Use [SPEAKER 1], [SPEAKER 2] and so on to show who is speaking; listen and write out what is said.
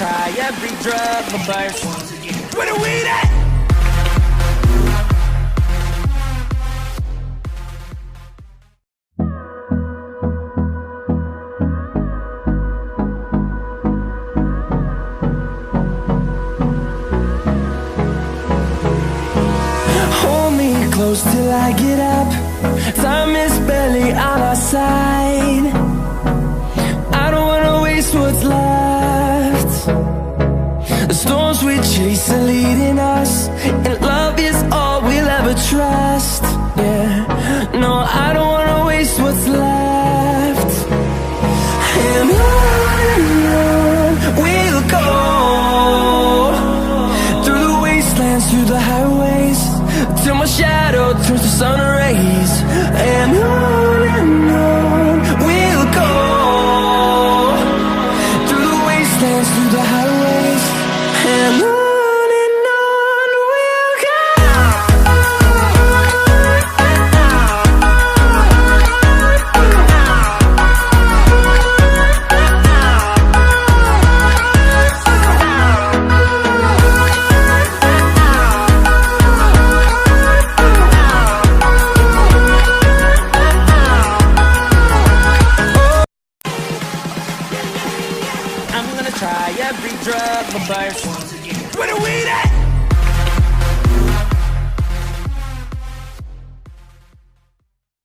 [SPEAKER 1] try every drug but first. Where the weed at?
[SPEAKER 2] Hold me close till I get up. Time is barely on our side. I don't wanna waste what's left. The storms we chase are leading us, and love is all we'll ever trust. Yeah, no, I don't wanna waste what's left. And on we'll go, through the wastelands, through the highways, till my shadow turns to sun rays. And on we'll go, through the wastelands, through the highways, and on we'll go.
[SPEAKER 1] I'm gonna try every drug but first. Where the weed at?